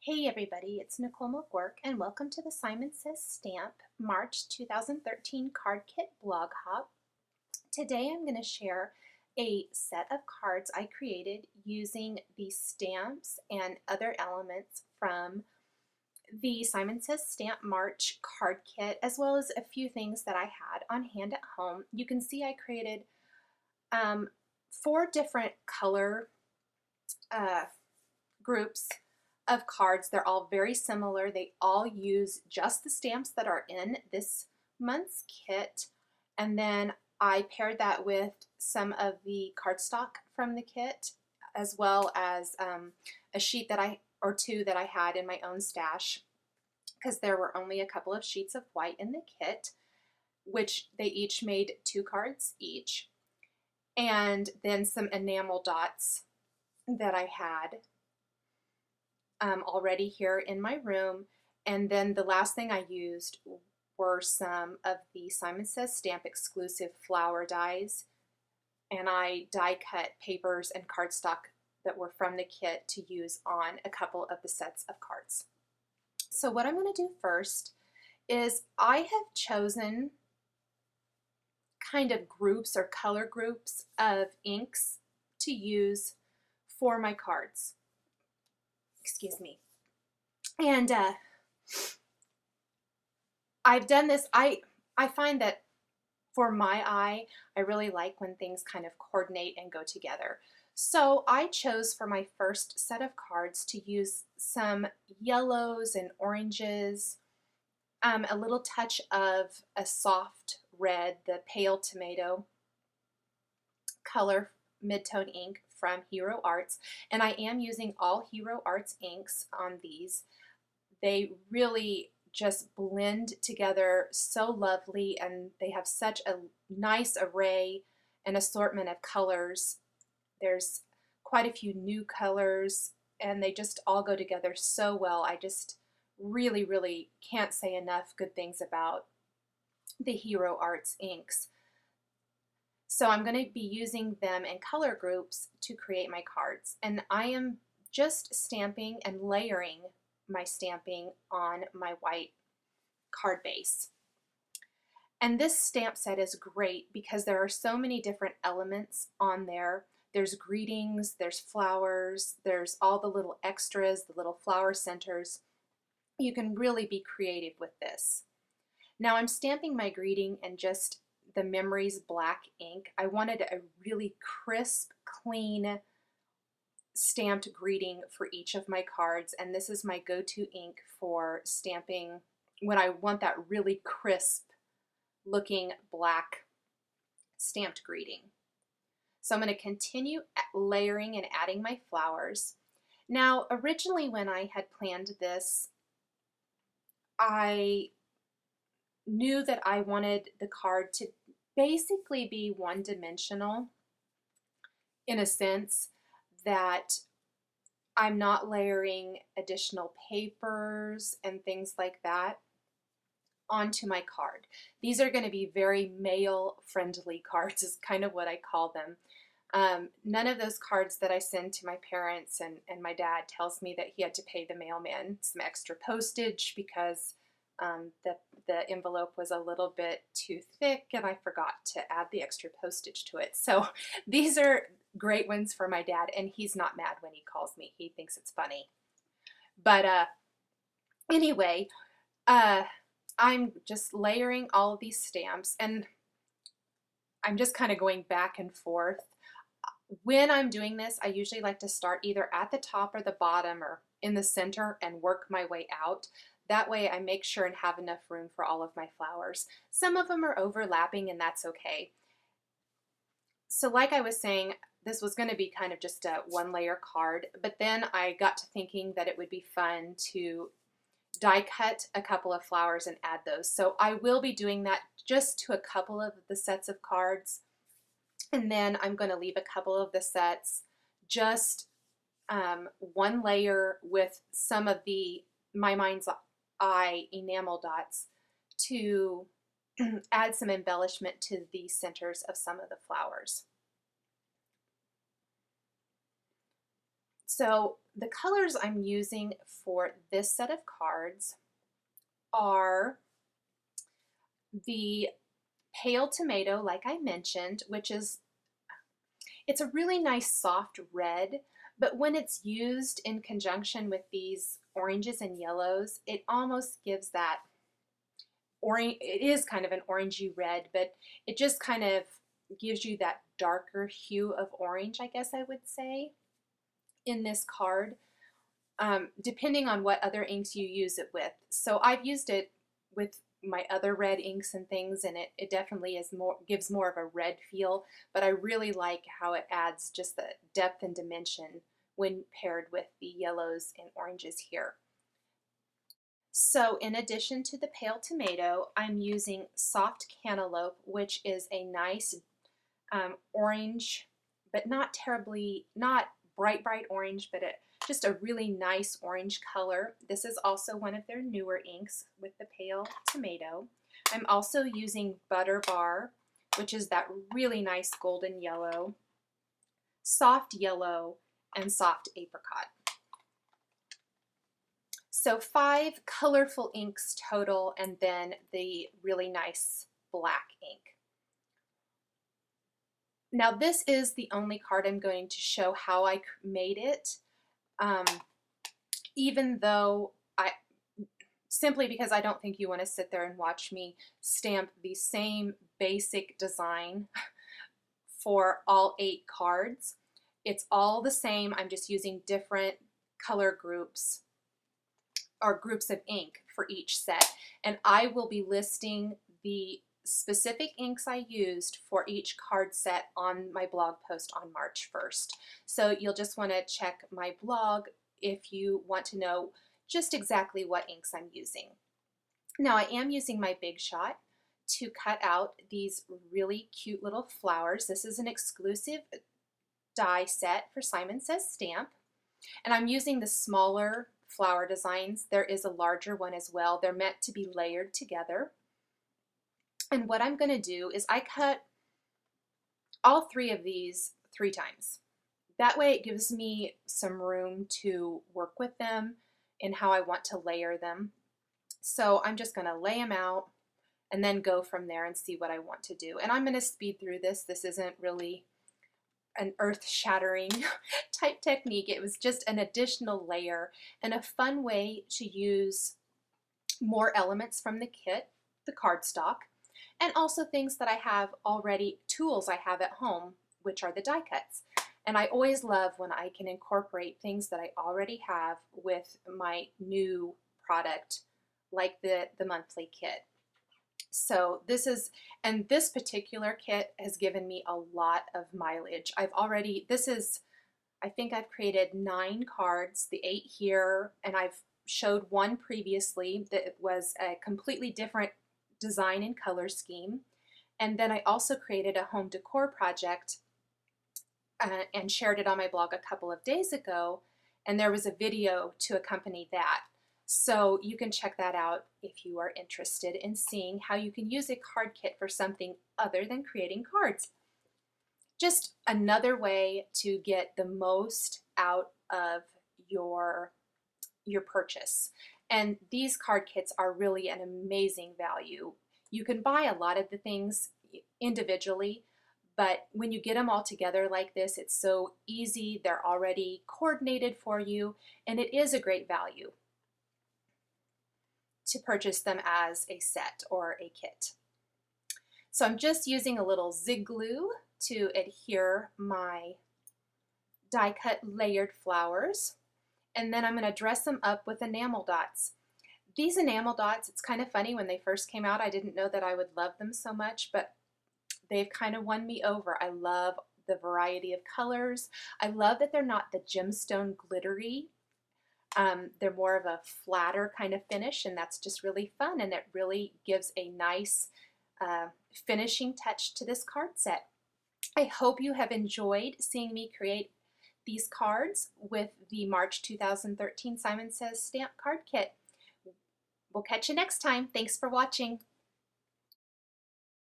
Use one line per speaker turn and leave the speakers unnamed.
Hey everybody, it's Nichol Magouirk and welcome to the Simon Says Stamp March 2013 Card Kit Blog Hop. Today I'm going to share a set of cards I created using the stamps and other elements from the Simon Says Stamp March card kit, as well as a few things that I had on hand at home. You can see I created 4 different color groups of cards. They're all very similar. They all use just the stamps that are in this month's kit, and then I paired that with some of the cardstock from the kit, as well as a sheet or two that I had in my own stash, because there were only a couple of sheets of white in the kit, which they each made 2 cards each, and then some enamel dots that I had already here in my room. And then the last thing I used were some of the Simon Says Stamp exclusive flower dies, and I die cut papers and cardstock that were from the kit to use on a couple of the sets of cards. So what I'm going to do first is I have chosen kind of groups or color groups of inks to use for my cards. Excuse me. And I've done this. I find that for my eye, I really like when things kind of coordinate and go together. So I chose for my first set of cards to use some yellows and oranges, a little touch of a soft red, the pale tomato color mid-tone ink from Hero Arts, and I am using all Hero Arts inks on these. They really just blend together so lovely, and they have such a nice array and assortment of colors. There's quite a few new colors, and they just all go together so well. I just really can't say enough good things about the Hero Arts inks. So I'm going to be using them in color groups to create my cards. And I am just stamping and layering my stamping on my white card base. And this stamp set is great because there are so many different elements on there. There's greetings, there's flowers, there's all the little extras, the little flower centers. You can really be creative with this. Now I'm stamping my greeting in just the Memories black ink. I wanted a really crisp, clean, stamped greeting for each of my cards, and this is my go-to ink for stamping when I want that really crisp looking black stamped greeting. So I'm going to continue layering and adding my flowers. Now, originally when I had planned this, I knew that I wanted the card to basically be one-dimensional, in a sense that I'm not layering additional papers and things like that onto my card. These are going to be very mail-friendly cards, is kind of what I call them. None of those cards that I send to my parents and my dad tells me that he had to pay the mailman some extra postage because the envelope was a little bit too thick and I forgot to add the extra postage to it. So these are great ones for my dad, and he's not mad when he calls me. He thinks it's funny. But anyway, I'm just layering all of these stamps, and I'm just kind of going back and forth. When I'm doing this, I usually like to start either at the top or the bottom or in the center and work my way out. That way I make sure and have enough room for all of my flowers. Some of them are overlapping, and that's okay. So like I was saying, this was going to be kind of just a one-layer card, but then I got to thinking that it would be fun to die cut a couple of flowers and add those. So I will be doing that just to a couple of the sets of cards, and then I'm going to leave a couple of the sets just one layer with some of the My Mind's Eye enamel dots to add some embellishment to the centers of some of the flowers. So the colors I'm using for this set of cards are the pale tomato, like I mentioned, which is, it's a really nice soft red, but when it's used in conjunction with these oranges and yellows, it almost gives that orange, it is kind of an orangey red, but it just kind of gives you that darker hue of orange, I guess I would say, in this card, depending on what other inks you use it with. So I've used it with my other red inks and things, and it definitely is more, gives more of a red feel, but I really like how it adds just the depth and dimension when paired with the yellows and oranges here. So in addition to the pale tomato, I'm using soft cantaloupe, which is a nice orange, but not terribly, not bright orange, but just a really nice orange color. This is also one of their newer inks with the pale tomato. I'm also using Butter Bar, which is that really nice golden yellow, soft yellow, and soft apricot. So 5 colorful inks total, and then the really nice black ink. Now this is the only card I'm going to show how I made it, even though simply because I don't think you want to sit there and watch me stamp the same basic design for all 8 cards. It's all the same, I'm just using different color groups or groups of ink for each set, and I will be listing the specific inks I used for each card set on my blog post on March 1st. So you'll just want to check my blog if you want to know just exactly what inks I'm using. Now I am using my Big Shot to cut out these really cute little flowers. This is an exclusive die set for Simon Says Stamp, and I'm using the smaller flower designs. There is a larger one as well. They're meant to be layered together. And what I'm going to do is I cut all 3 of these 3 times. That way it gives me some room to work with them and how I want to layer them. So I'm just going to lay them out and then go from there and see what I want to do. And I'm going to speed through this. This isn't really an earth-shattering type technique. It was just an additional layer and a fun way to use more elements from the kit, the cardstock, and also things that I have already, tools I have at home, which are the die cuts. And I always love when I can incorporate things that I already have with my new product, like the monthly kit. So this is, and this particular kit has given me a lot of mileage. I've already, this is, I think I've created 9 cards, the 8 here, and I've showed one previously that was a completely different design and color scheme. And then I also created a home decor project and shared it on my blog a couple of days ago, and there was a video to accompany that. So you can check that out if you are interested in seeing how you can use a card kit for something other than creating cards. Just another way to get the most out of your purchase. And these card kits are really an amazing value. You can buy a lot of the things individually, but when you get them all together like this, it's so easy. They're already coordinated for you, and it is a great value to purchase them as a set or a kit. So I'm just using a little zig glue to adhere my die cut layered flowers, and then I'm going to dress them up with enamel dots. These enamel dots, it's kind of funny, when they first came out I didn't know that I would love them so much, but they've kind of won me over. I love the variety of colors. I love that they're not the gemstone glittery. They're more of a flatter kind of finish, and that's just really fun, and it really gives a nice finishing touch to this card set. I hope you have enjoyed seeing me create these cards with the March 2013 Simon Says Stamp Card Kit. We'll catch you next time. Thanks for watching.